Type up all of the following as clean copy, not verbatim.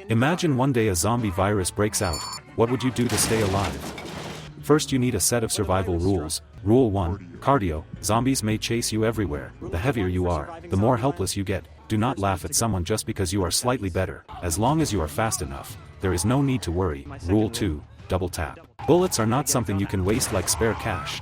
Imagine one day a zombie virus breaks out. What would you do to stay alive? First, you need a set of survival rules. Rule 1, cardio. Zombies may chase you everywhere. The heavier you are, the more helpless you get. Do not laugh at someone just because you are slightly better. As long as you are fast enough, there is no need to worry. Rule 2, double tap. Bullets are not something you can waste like spare cash.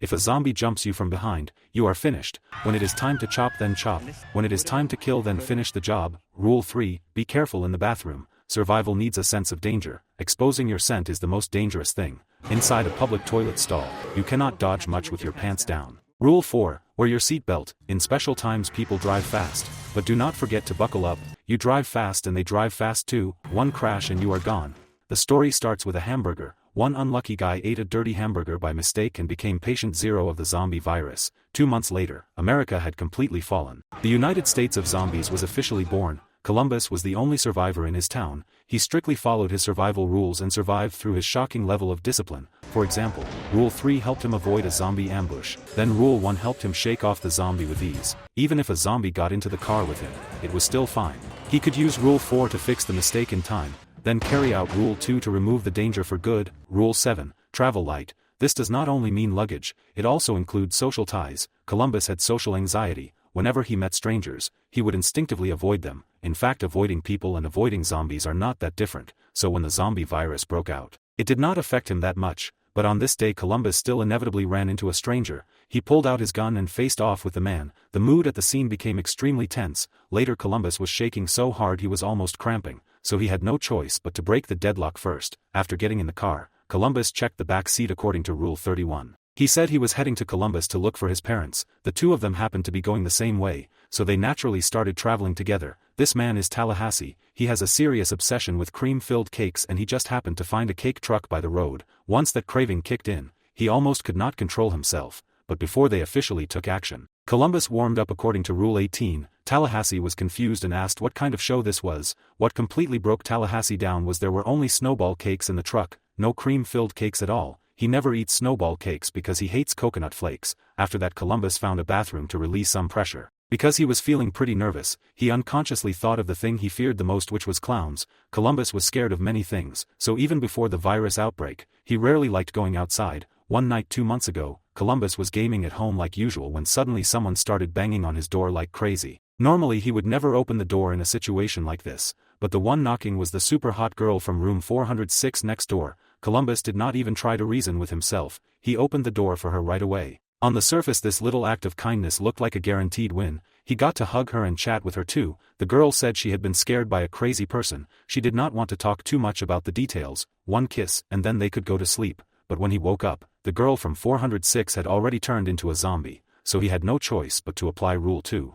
If a zombie jumps you from behind, you are finished. When it is time to chop, then chop. When it is time to kill, then finish the job. Rule 3, be careful in the bathroom. Survival needs a sense of danger. Exposing your scent is the most dangerous thing. Inside a public toilet stall, you cannot dodge much with your pants down. Rule 4, wear your seatbelt. In special times people drive fast, but do not forget to buckle up. You drive fast and they drive fast too. One crash and you are gone. The story starts with a hamburger. One unlucky guy ate a dirty hamburger by mistake and became patient zero of the zombie virus. 2 months later, America had completely fallen. The United States of Zombies was officially born. Columbus was the only survivor in his town. He strictly followed his survival rules and survived through his shocking level of discipline. For example, Rule 3 helped him avoid a zombie ambush. Then Rule 1 helped him shake off the zombie with ease. Even if a zombie got into the car with him, it was still fine. He could use Rule 4 to fix the mistake in time, then carry out Rule 2 to remove the danger for good. Rule 7, travel light. This does not only mean luggage, it also includes social ties. Columbus had social anxiety. Whenever he met strangers, he would instinctively avoid them. In fact, avoiding people and avoiding zombies are not that different, so when the zombie virus broke out, it did not affect him that much. But on this day Columbus still inevitably ran into a stranger. He pulled out his gun and faced off with the man. The mood at the scene became extremely tense. Later Columbus was shaking so hard he was almost cramping, so he had no choice but to break the deadlock first. After getting in the car, Columbus checked the back seat according to Rule 31. He said he was heading to Columbus to look for his parents. The two of them happened to be going the same way, so they naturally started traveling together. This man is Tallahassee. He has a serious obsession with cream-filled cakes and he just happened to find a cake truck by the road. Once that craving kicked in, he almost could not control himself. But before they officially took action, Columbus warmed up according to Rule 18. Tallahassee was confused and asked what kind of show this was. What completely broke Tallahassee down was there were only snowball cakes in the truck, no cream-filled cakes at all. He never eats snowball cakes because he hates coconut flakes. After that Columbus found a bathroom to release some pressure. Because he was feeling pretty nervous, he unconsciously thought of the thing he feared the most, which was clowns. Columbus was scared of many things, so even before the virus outbreak, he rarely liked going outside. One night 2 months ago, Columbus was gaming at home like usual when suddenly someone started banging on his door like crazy. Normally he would never open the door in a situation like this, but the one knocking was the super hot girl from room 406 next door. Columbus did not even try to reason with himself. He opened the door for her right away. On the surface this little act of kindness looked like a guaranteed win. He got to hug her and chat with her too. The girl said she had been scared by a crazy person. She did not want to talk too much about the details. One kiss and then they could go to sleep. But when he woke up, the girl from 406 had already turned into a zombie, so he had no choice but to apply Rule 2.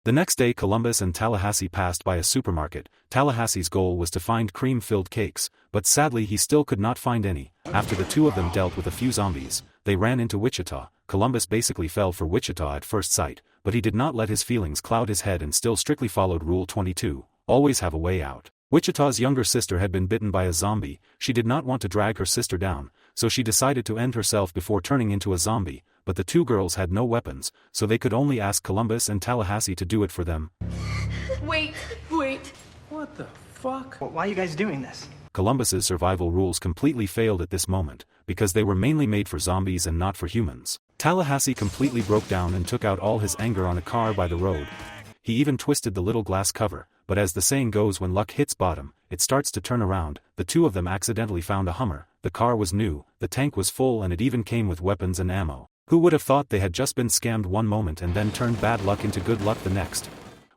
The next day Columbus and Tallahassee passed by a supermarket. Tallahassee's goal was to find cream-filled cakes, but sadly he still could not find any. After the two of them dealt with a few zombies, they ran into Wichita. Columbus basically fell for Wichita at first sight, but he did not let his feelings cloud his head and still strictly followed Rule 22, always have a way out. Wichita's younger sister had been bitten by a zombie. She did not want to drag her sister down, so she decided to end herself before turning into a zombie. But the two girls had no weapons, so they could only ask Columbus and Tallahassee to do it for them. Wait. What the fuck? Why are you guys doing this? Columbus's survival rules completely failed at this moment, because they were mainly made for zombies and not for humans. Tallahassee completely broke down and took out all his anger on a car by the road. He even twisted the little glass cover, but as the saying goes, when luck hits bottom, it starts to turn around. The two of them accidentally found a Hummer. The car was new, the tank was full and it even came with weapons and ammo. Who would have thought they had just been scammed one moment and then turned bad luck into good luck the next?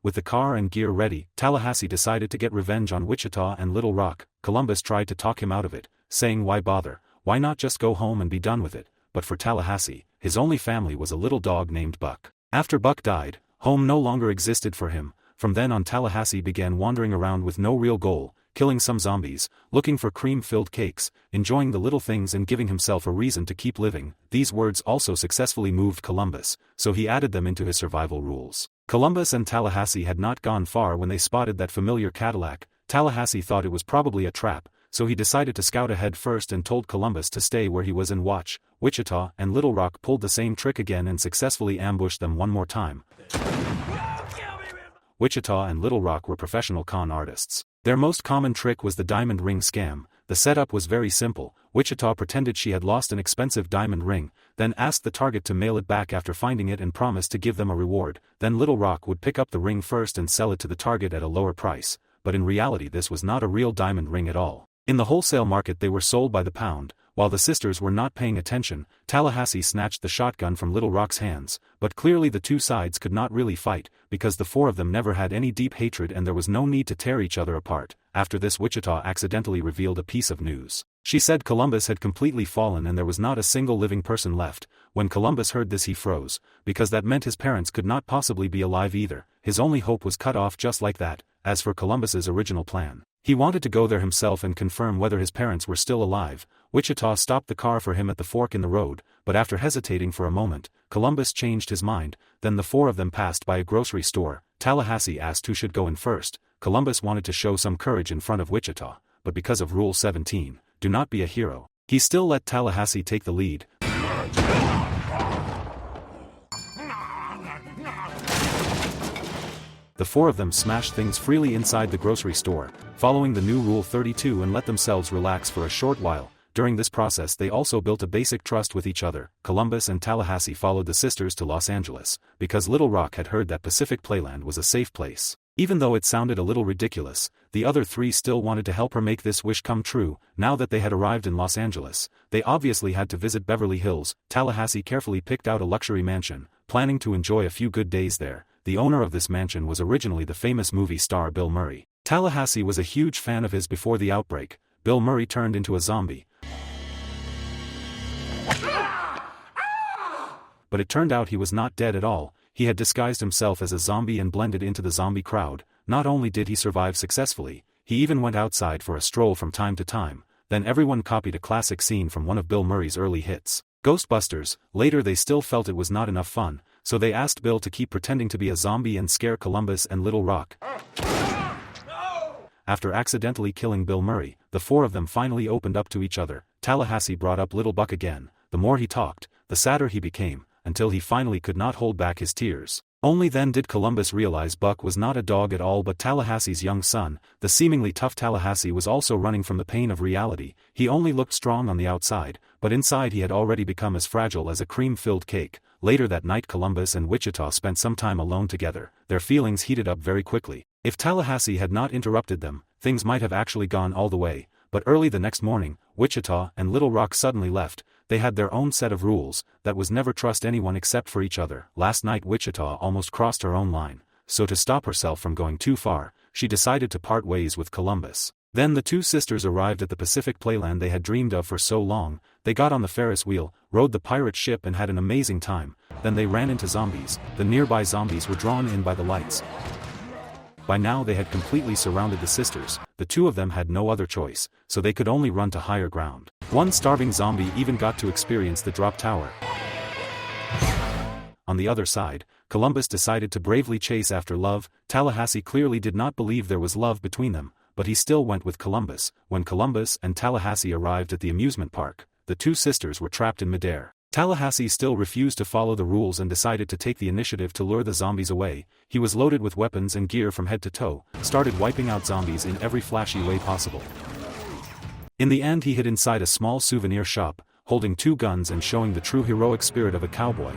With the car and gear ready, Tallahassee decided to get revenge on Wichita and Little Rock. Columbus tried to talk him out of it, saying why bother, why not just go home and be done with it? But for Tallahassee, his only family was a little dog named Buck. After Buck died, home no longer existed for him. From then on Tallahassee began wandering around with no real goal, killing some zombies, looking for cream-filled cakes, enjoying the little things and giving himself a reason to keep living. These words also successfully moved Columbus, so he added them into his survival rules. Columbus and Tallahassee had not gone far when they spotted that familiar Cadillac. Tallahassee thought it was probably a trap, so he decided to scout ahead first and told Columbus to stay where he was and watch. Wichita and Little Rock pulled the same trick again and successfully ambushed them one more time. Wichita and Little Rock were professional con artists. Their most common trick was the diamond ring scam. The setup was very simple. Wichita pretended she had lost an expensive diamond ring, then asked the target to mail it back after finding it and promised to give them a reward. Then Little Rock would pick up the ring first and sell it to the target at a lower price, but in reality this was not a real diamond ring at all. In the wholesale market they were sold by the pound. While the sisters were not paying attention, Tallahassee snatched the shotgun from Little Rock's hands, but clearly the two sides could not really fight, because the four of them never had any deep hatred and there was no need to tear each other apart. After this, Wichita accidentally revealed a piece of news. She said Columbus had completely fallen and there was not a single living person left. When Columbus heard this he froze, because that meant his parents could not possibly be alive either. His only hope was cut off just like that. As for Columbus's original plan, he wanted to go there himself and confirm whether his parents were still alive. Wichita stopped the car for him at the fork in the road, but after hesitating for a moment, Columbus changed his mind. Then the four of them passed by a grocery store. Tallahassee asked who should go in first. Columbus wanted to show some courage in front of Wichita, but because of Rule 17, do not be a hero, he still let Tallahassee take the lead. The four of them smashed things freely inside the grocery store, following the new Rule 32 and let themselves relax for a short while. During this process they also built a basic trust with each other. Columbus and Tallahassee followed the sisters to Los Angeles, because Little Rock had heard that Pacific Playland was a safe place. Even though it sounded a little ridiculous, the other three still wanted to help her make this wish come true. Now that they had arrived in Los Angeles, they obviously had to visit Beverly Hills. Tallahassee carefully picked out a luxury mansion, planning to enjoy a few good days there. The owner of this mansion was originally the famous movie star Bill Murray. Tallahassee was a huge fan of his before the outbreak. Bill Murray turned into a zombie, but it turned out he was not dead at all. He had disguised himself as a zombie and blended into the zombie crowd. Not only did he survive successfully, he even went outside for a stroll from time to time. Then everyone copied a classic scene from one of Bill Murray's early hits, Ghostbusters. Later they still felt it was not enough fun, so they asked Bill to keep pretending to be a zombie and scare Columbus and Little Rock. After accidentally killing Bill Murray, the four of them finally opened up to each other. Tallahassee brought up Little Buck again. The more he talked, the sadder he became, until he finally could not hold back his tears. Only then did Columbus realize Buck was not a dog at all but Tallahassee's young son. The seemingly tough Tallahassee was also running from the pain of reality. He only looked strong on the outside, but inside he had already become as fragile as a cream-filled cake. Later that night Columbus and Wichita spent some time alone together. Their feelings heated up very quickly. If Tallahassee had not interrupted them, things might have actually gone all the way. But early the next morning, Wichita and Little Rock suddenly left. They had their own set of rules, that was never trust anyone except for each other. Last night Wichita almost crossed her own line, so to stop herself from going too far, she decided to part ways with Columbus. Then the two sisters arrived at the Pacific Playland they had dreamed of for so long. They got on the Ferris wheel, rode the pirate ship and had an amazing time. Then they ran into zombies. The nearby zombies were drawn in by the lights. By now they had completely surrounded the sisters. The two of them had no other choice, so they could only run to higher ground. One starving zombie even got to experience the drop tower. On the other side, Columbus decided to bravely chase after love. Tallahassee clearly did not believe there was love between them, but he still went with Columbus. When Columbus and Tallahassee arrived at the amusement park, the two sisters were trapped in midair. Tallahassee still refused to follow the rules and decided to take the initiative to lure the zombies away. He was loaded with weapons and gear from head to toe, started wiping out zombies in every flashy way possible. In the end he hid inside a small souvenir shop, holding two guns and showing the true heroic spirit of a cowboy.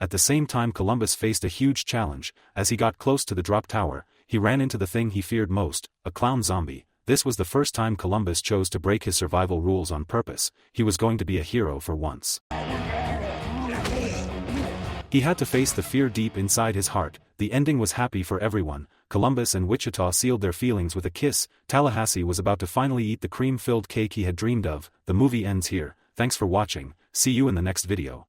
At the same time Columbus faced a huge challenge. As he got close to the drop tower, he ran into the thing he feared most, a clown zombie. This was the first time Columbus chose to break his survival rules on purpose. He was going to be a hero for once. He had to face the fear deep inside his heart. The ending was happy for everyone. Columbus and Wichita sealed their feelings with a kiss. Tallahassee was about to finally eat the cream-filled cake he had dreamed of. The movie ends here. Thanks for watching. See you in the next video.